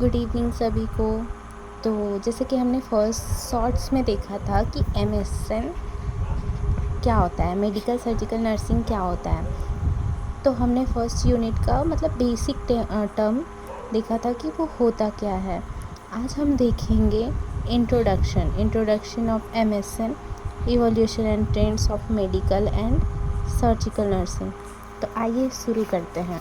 Good evening सभी को। तो जैसे कि हमने फर्स्ट शॉर्ट्स में देखा था कि एमएसएन क्या होता है, मेडिकल सर्जिकल नर्सिंग क्या होता है। तो हमने फर्स्ट यूनिट का मतलब बेसिक टर्म देखा था कि वो होता क्या है। आज हम देखेंगे introduction of MSN, evolution and trends of medical and surgical nursing. तो आइए शुरू करते हैं।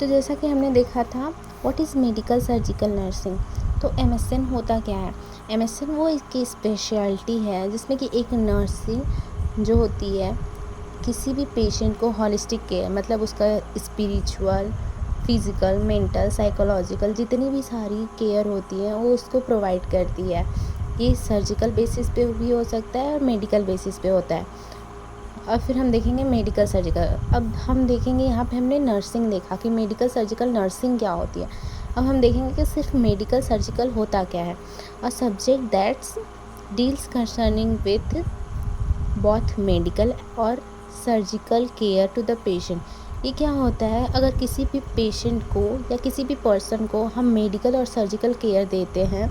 तो जैसा कि हमने देखा था what is medical surgical nursing. तो एमएसएन होता क्या है। एमएसएन वो इसकी स्पेशलिटी है जिसमें कि एक नर्सिंग जो होती है किसी भी पेशेंट को हॉलिस्टिक केयर मतलब उसका स्पिरिचुअल, फिज़िकल, मेंटल, साइकोलॉजिकल जितनी भी सारी केयर होती है वो उसको प्रोवाइड करती है। ये सर्जिकल बेसिस पे भी हो सकता है और मेडिकल बेसिस पे होता है। और फिर हम देखेंगे मेडिकल सर्जिकल। अब हम देखेंगे यहाँ पे हमने नर्सिंग देखा कि मेडिकल सर्जिकल नर्सिंग क्या होती है। अब हम देखेंगे कि सिर्फ मेडिकल सर्जिकल होता क्या है। A subject that's deals concerning with both medical और surgical care to the patient. ये क्या होता है, अगर किसी भी पेशेंट को या किसी भी पर्सन को हम मेडिकल और सर्जिकल केयर देते हैं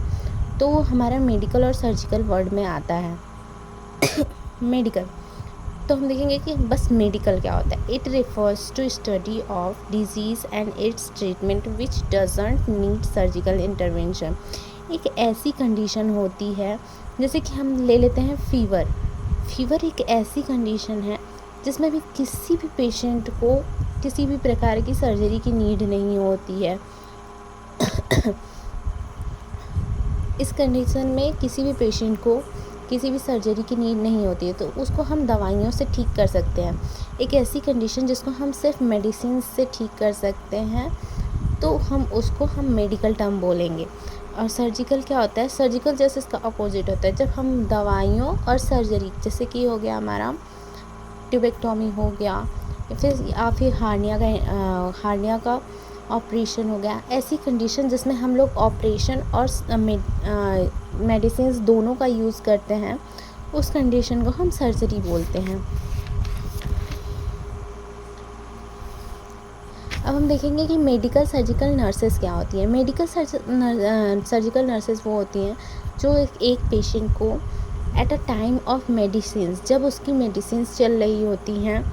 तो वो हमारा मेडिकल और सर्जिकल वर्ड में आता है। मेडिकल तो हम देखेंगे कि बस मेडिकल क्या होता है। It refers to study of disease and its treatment which doesn't need surgical intervention. एक ऐसी कंडीशन होती है जैसे कि हम ले लेते हैं फीवर। फीवर एक ऐसी कंडीशन है जिसमें भी किसी भी पेशेंट को किसी भी प्रकार की सर्जरी की नीड नहीं होती है। इस कंडीशन में किसी भी पेशेंट को किसी भी सर्जरी की नीड नहीं होती है तो उसको हम दवाइयों से ठीक कर सकते हैं। एक ऐसी कंडीशन जिसको हम सिर्फ मेडिसिन से ठीक कर सकते हैं तो हम मेडिकल टर्म बोलेंगे। और सर्जिकल क्या होता है, सर्जिकल जैसे इसका अपोजिट होता है। जब हम दवाइयों और सर्जरी जैसे कि हो गया हमारा ट्यूबेक्टोमी हो गया या फिर हार्निया का ऑपरेशन हो गया, ऐसी कंडीशन जिसमें हम लोग ऑपरेशन और मेडिसिन दोनों का यूज़ करते हैं उस कंडीशन को हम सर्जरी बोलते हैं। अब हम देखेंगे कि मेडिकल सर्जिकल नर्सेस क्या होती हैं। मेडिकल सर्जिकल नर्सेस वो होती हैं जो एक पेशेंट को at a time of medicine, जब उसकी मेडिसिन चल रही होती हैं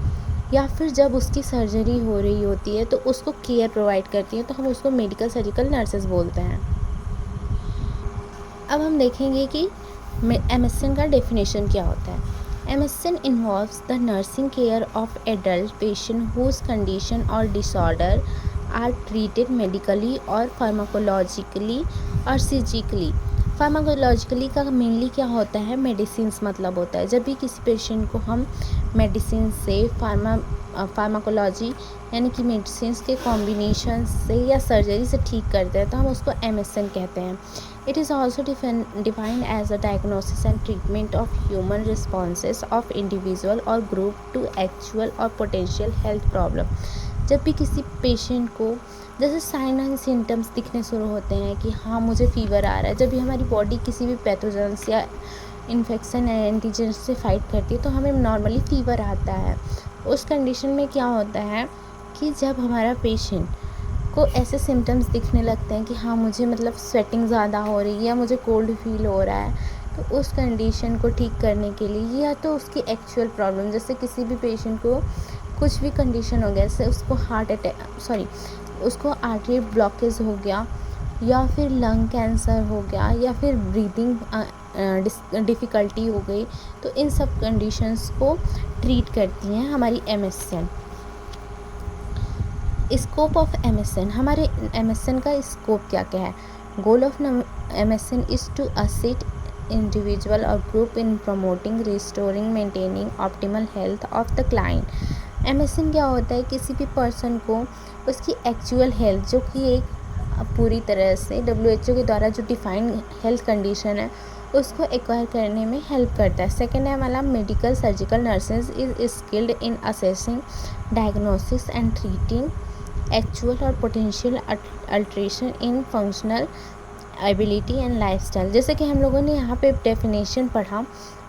या फिर जब उसकी सर्जरी हो रही होती है तो उसको केयर प्रोवाइड करती है, तो हम उसको मेडिकल सर्जिकल नर्सेस बोलते हैं। अब हम देखेंगे कि एमएसएन का डेफिनेशन क्या होता है। MSN involves the nursing care of adult patient whose condition और डिसऑर्डर आर ट्रीटेड मेडिकली और फार्माकोलॉजिकली और सर्जिकली। फार्माकोलॉजिकली का मेनली क्या होता है, मेडिसिन मतलब होता है। जब भी किसी पेशेंट को हम मेडिसिन से फार्माकोलॉजी यानी कि मेडिसिन के कॉम्बिनेशन से या सर्जरी से ठीक करते हैं तो हम उसको एमएसएन कहते हैं। It is also defined as a diagnosis and treatment of human responses of individual or group to actual or potential health problem। जब भी किसी पेशेंट को जैसे साइन एंड सिम्टम्स दिखने शुरू होते हैं कि हाँ मुझे फीवर आ रहा है, जब भी हमारी बॉडी किसी भी पैथोजेंस या इन्फेक्शन एंटीजन से फाइट करती है तो हमें नॉर्मली फीवर आता है। उस कंडीशन में क्या होता है कि जब हमारा पेशेंट को ऐसे सिम्टम्स दिखने लगते हैं कि हाँ मुझे मतलब स्वेटिंग ज़्यादा हो रही है या मुझे कोल्ड फील हो रहा है, तो उस कंडीशन को ठीक करने के लिए या तो उसकी एक्चुअल प्रॉब्लम, जैसे किसी भी पेशेंट को कुछ भी कंडीशन हो गया, जैसे उसको आर्टरी ब्लॉकेज हो गया या फिर लंग कैंसर हो गया या फिर ब्रीदिंग डिफ़िकल्टी हो गई, तो इन सब कंडीशंस को ट्रीट करती हैं हमारी एमएसएन। स्कोप ऑफ एमएसएन, हमारे एमएसएन का स्कोप क्या क्या है। Goal of MSN is to assist individual और group in promoting, restoring, maintaining optimal health of the client. MSN क्या होता है, किसी भी पर्सन को उसकी एक्चुअल हेल्थ जो कि एक पूरी तरह से WHO के द्वारा जो डिफाइंड हेल्थ कंडीशन है उसको एक्वायर करने में हेल्प करता है। सेकेंड है हमारा medical surgical nurses is skilled in assessing, diagnosis and treating actual और potential alteration in functional ability and lifestyle. जैसे कि हम लोगों ने यहाँ पे डेफिनेशन पढ़ा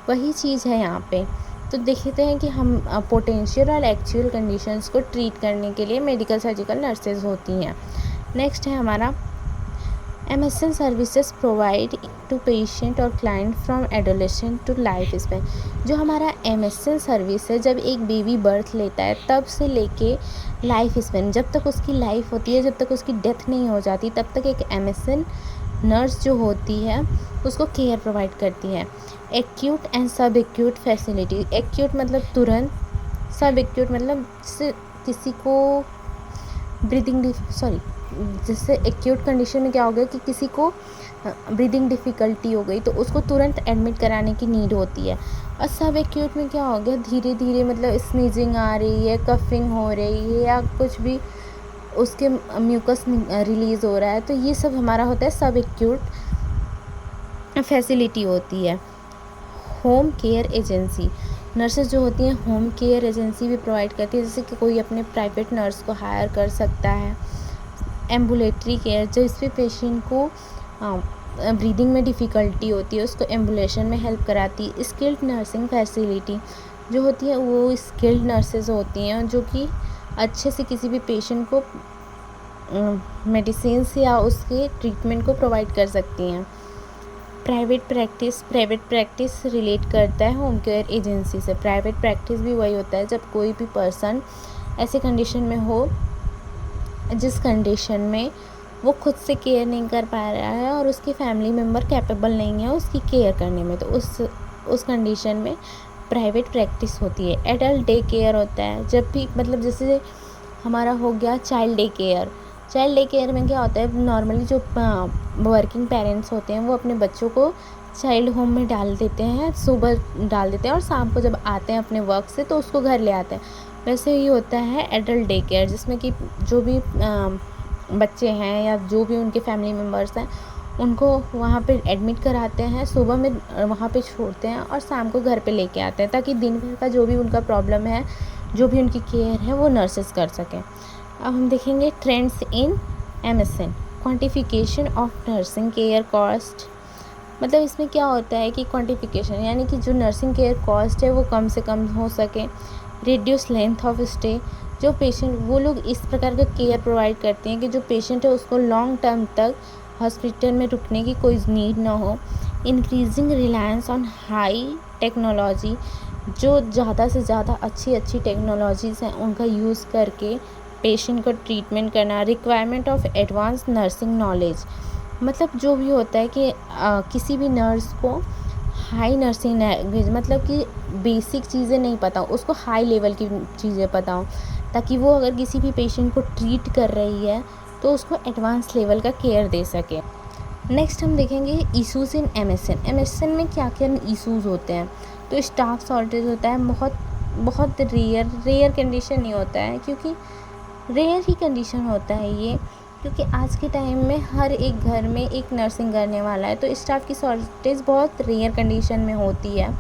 वही चीज़ है यहाँ पे तो देखते हैं कि हम पोटेंशियल और एक्चुअल कंडीशंस को ट्रीट करने के लिए मेडिकल सर्जिकल नर्सेज होती हैं। नेक्स्ट है हमारा MSN services provide to patient और client from adolescent to life span. जो हमारा MSN सर्विस है, जब एक बेबी बर्थ लेता है तब से लेके लाइफ स्पैन, जब तक उसकी लाइफ होती है, जब तक उसकी डेथ नहीं हो जाती, तब तक एक MSN नर्स जो होती है उसको केयर प्रोवाइड करती है। एक्यूट एंड सब एक्यूट फैसिलिटी। एक्यूट मतलब तुरंत, सब एक्यूट मतलब किसी को जैसे एक्यूट कंडीशन में क्या हो गया कि किसी को ब्रीदिंग डिफ़िकल्टी हो गई तो उसको तुरंत एडमिट कराने की नीड होती है। और सब एक्यूट में क्या हो गया, धीरे धीरे मतलब स्नीजिंग आ रही है, कफिंग हो रही है या कुछ भी उसके म्यूकस रिलीज़ हो रहा है, तो ये सब हमारा होता है सब एक्यूट फैसिलिटी होती है। Home care agency. नर्सेज जो होती हैं होम केयर एजेंसी भी प्रोवाइड करती है, जैसे कि कोई अपने प्राइवेट नर्स को हायर कर सकता है। एम्बुलेटरी केयर, जो इस पे पेशेंट को ब्रीदिंग में डिफ़िकल्टी होती है उसको एम्बुलेशन में हेल्प कराती है। स्किल्ड नर्सिंग फैसिलिटी जो होती है वो स्किल्ड नर्सेज होती हैं जो कि अच्छे से किसी भी पेशेंट को मेडिसिन्स या उसके ट्रीटमेंट को प्रोवाइड कर सकती हैं। प्राइवेट प्रैक्टिस रिलेट करता है होम केयर एजेंसी से। प्राइवेट प्रैक्टिस भी वही होता है जब कोई भी पर्सन ऐसे कंडीशन में हो जिस कंडीशन में वो खुद से केयर नहीं कर पा रहा है और उसके फैमिली मेम्बर कैपेबल नहीं है उसकी केयर करने में, तो उस कंडीशन में प्राइवेट प्रैक्टिस होती है। एडल्ट डे केयर होता है जब भी मतलब जैसे हमारा हो गया child day care. Child day care में क्या होता है, नॉर्मली जो वर्किंग पेरेंट्स होते हैं वो अपने बच्चों को चाइल्ड होम में डाल देते हैं, सुबह डाल देते हैं और शाम को जब आते हैं अपने वर्क से तो उसको घर ले आते हैं। वैसे ही होता है एडल्ट डे केयर, जिसमें कि जो भी बच्चे हैं या जो भी उनके फैमिली मेम्बर्स हैं उनको वहाँ पे एडमिट कराते हैं, सुबह में वहाँ पे छोड़ते हैं और शाम को घर पे लेके आते हैं, ताकि दिन भर का जो भी उनका प्रॉब्लम है, जो भी उनकी केयर है वो नर्सेस कर सकें। अब हम देखेंगे trends in MSN। Quantification of nursing care cost, मतलब इसमें क्या होता है कि क्वांटिफिकेशन यानी कि जो नर्सिंग केयर कॉस्ट है वो कम से कम हो सके। रिड्यूस लेंथ ऑफ स्टे, जो पेशेंट वो लोग इस प्रकार का केयर प्रोवाइड करते हैं कि जो पेशेंट है उसको लॉन्ग टर्म तक हॉस्पिटल में रुकने की कोई नीड ना हो। Increasing reliance on high technology, जो ज़्यादा से ज़्यादा अच्छी टेक्नोलॉजीज़ हैं उनका यूज़ करके पेशेंट को ट्रीटमेंट करना। Requirement of advance nursing knowledge, मतलब जो भी होता है कि किसी भी नर्स को हाई नर्सिंग लैंग्वेज, मतलब कि बेसिक चीज़ें नहीं पता, उसको हाई लेवल की चीज़ें पता हो, ताकि वो अगर किसी भी पेशेंट को ट्रीट कर रही है तो उसको एडवांस लेवल का केयर दे सके। नेक्स्ट हम देखेंगे इशूज़ इन MSN में क्या क्या इशूज़ होते हैं। तो स्टाफ शॉर्टेज होता है, बहुत रेयर कंडीशन नहीं होता है, क्योंकि रेयर ही कंडीशन होता है ये, क्योंकि आज के टाइम में हर एक घर में एक नर्सिंग करने वाला है, तो स्टाफ की शॉर्टेज बहुत रेयर कंडीशन में होती है।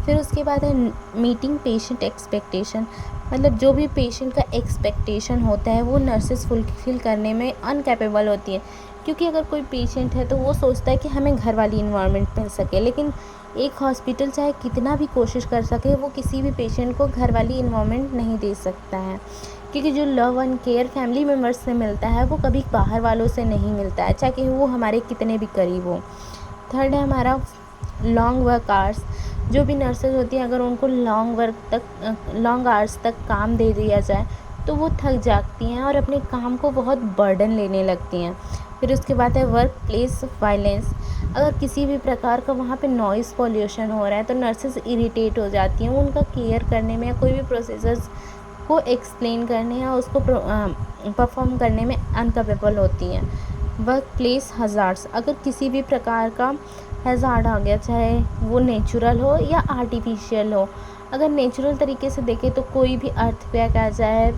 फिर उसके बाद है मीटिंग पेशेंट एक्सपेक्टेशन, मतलब जो भी पेशेंट का एक्सपेक्टेशन होता है वो नर्सेस फुलफिल करने में अनकैपेबल होती है, क्योंकि अगर कोई पेशेंट है तो वो सोचता है कि हमें घर वाली इन्वायरमेंट मिल सके, लेकिन एक हॉस्पिटल चाहे कितना भी कोशिश कर सके वो किसी भी पेशेंट को घर वाली इन्वायरमेंट नहीं दे सकता है, क्योंकि जो love and care family members से मिलता है वो कभी बाहर वालों से नहीं मिलता है, चाहे वो हमारे कितने भी करीब हो। थर्ड है हमारा लॉन्ग वर्क आवर्स, जो भी नर्सेज होती हैं अगर उनको लॉन्ग आवर्स तक काम दे दिया जाए तो वो थक जाती हैं और अपने काम को बहुत बर्डन लेने लगती हैं। फिर उसके बाद है वर्क प्लेस वायलेंस, अगर किसी भी प्रकार का वहाँ पे नॉइज़ पॉल्यूशन हो रहा है तो नर्सेज इरिटेट हो जाती हैं, उनका केयर करने में या कोई भी प्रोसेसर्स को एक्सप्लेन करने या उसको परफॉर्म करने में अनकैपेबल होती हैं। वर्क प्लेस हज़ार्ड्स, अगर किसी भी प्रकार का हैज़ार्ड आ गया, चाहे वो नेचुरल हो या आर्टिफिशियल हो, अगर नेचुरल तरीके से देखें तो कोई भी अर्थक्वेक आ जाए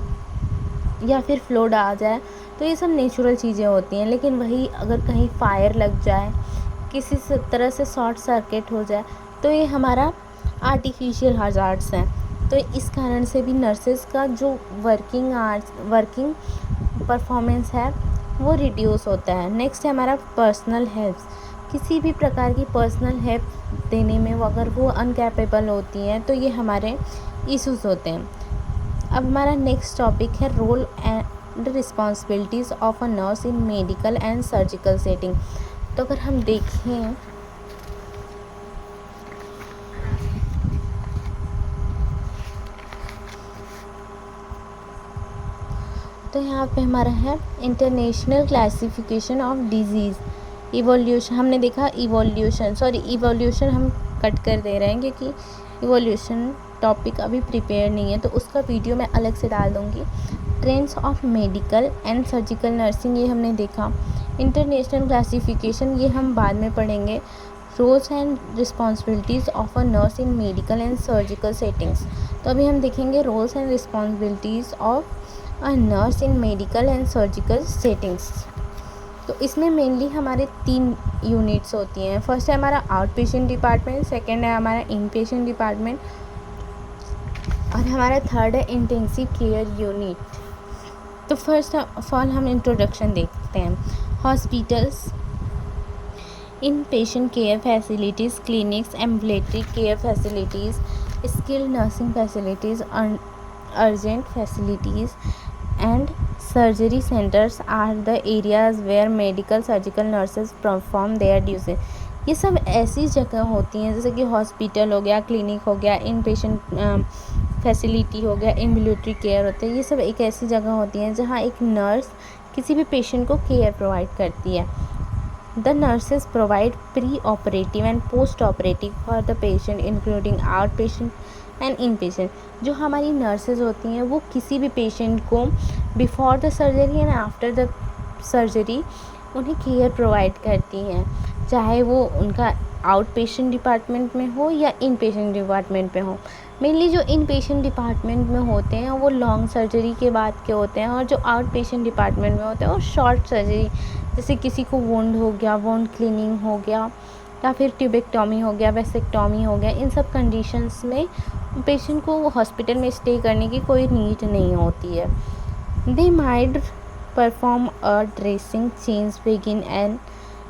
या फिर फ्लड आ जाए तो ये सब नेचुरल चीज़ें होती हैं, लेकिन वही अगर कहीं फायर लग जाए, किसी तरह से शॉर्ट सर्किट हो जाए तो ये हमारा आर्टिफिशियल हज़ार्ड्स हैं। तो इस कारण से भी नर्सेस का जो वर्किंग परफॉर्मेंस है वो रिड्यूस होता है। नेक्स्ट है हमारा पर्सनल हेल्थ। किसी भी प्रकार की पर्सनल हेल्प देने में अगर वो अनकैपेबल होती हैं तो ये हमारे इश्यूज़ होते हैं। अब हमारा नेक्स्ट टॉपिक है role and responsibilities of a nurse in medical and surgical setting. तो अगर हम देखें तो यहाँ पे हमारा है international classification of diseases evolution. हमने देखा इवोल्यूशन हम कट कर दे रहे हैं क्योंकि इवोल्यूशन टॉपिक अभी प्रिपेयर नहीं है, तो उसका वीडियो मैं अलग से डाल दूँगी। Trends of medical and surgical nursing ये हमने देखा। इंटरनेशनल क्लासिफिकेशन ये हम बाद में पढ़ेंगे। Roles and responsibilities of a nurse in medical and surgical settings. तो अभी हम देखेंगे roles and responsibilities of a nurse in medical and surgical settings. तो इसमें मेनली हमारे 3 यूनिट्स होती हैं। फर्स्ट है हमारा आउट पेशेंट डिपार्टमेंट, सेकेंड है हमारा इन पेशेंट डिपार्टमेंट और हमारा थर्ड है इंटेंसिव केयर यूनिट। तो फर्स्ट ऑफ ऑल हम इंट्रोडक्शन देखते हैं। Hospitals, in patient care facilities, clinics, ambulatory care facilities, skilled nursing facilities, urgent facilities and surgery centers are the areas where medical surgical nurses perform their duties। ये सब ऐसी जगह होती हैं जैसे कि हॉस्पिटल हो गया, क्लिनिक हो गया, इन पेशेंट फैसिलिटी हो गया, एम्बुलेटरी केयर होते हैं। ये सब एक ऐसी जगह होती हैं जहाँ एक नर्स किसी भी पेशेंट को केयर प्रोवाइड करती है। The nurses provide pre-operative and post-operative for the patient including outpatient and inpatient। जो हमारी नर्सेज होती हैं वो किसी भी पेशेंट को before the surgery and after the surgery उन्हें केयर प्रोवाइड करती हैं, चाहे वो उनका आउट पेशेंट डिपार्टमेंट में हो या इन पेशेंट डिपार्टमेंट में हो। मेनली जो इन पेशेंट डिपार्टमेंट में होते हैं वो लॉन्ग सर्जरी के बाद के होते हैं और जो आउट पेशेंट डिपार्टमेंट में होते हैं वो शॉर्ट सर्जरी, जैसे किसी को वुंड हो गया, वुंड क्लीनिंग हो गया या फिर ट्यूबेक्टॉमी हो गया, वेसेक्टॉमी हो गया। इन सब कंडीशंस में पेशेंट को हॉस्पिटल में स्टे करने की कोई नीड नहीं होती है। They might perform a dressing change, begin an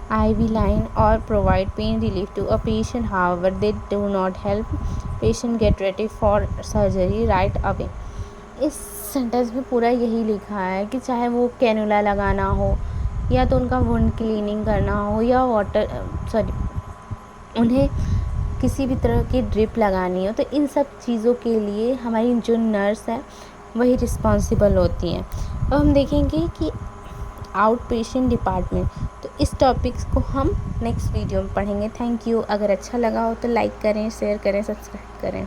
IV line or provide pain relief to a patient, however they do not help patient get ready for surgery right away। इस sentence में पूरा यही लिखा है कि चाहे वो कैनुला लगाना हो या तो उनका वुंड क्लीनिंग करना हो या उन्हें किसी भी तरह की ड्रिप लगानी हो, तो इन सब चीज़ों के लिए हमारी जो नर्स है वही रिस्पॉन्सिबल होती हैं। अब हम देखेंगे कि आउट पेशेंट डिपार्टमेंट, तो इस टॉपिक्स को हम नेक्स्ट वीडियो में पढ़ेंगे। Thank you. अगर अच्छा लगा हो तो लाइक करें, शेयर करें, सब्सक्राइब करें।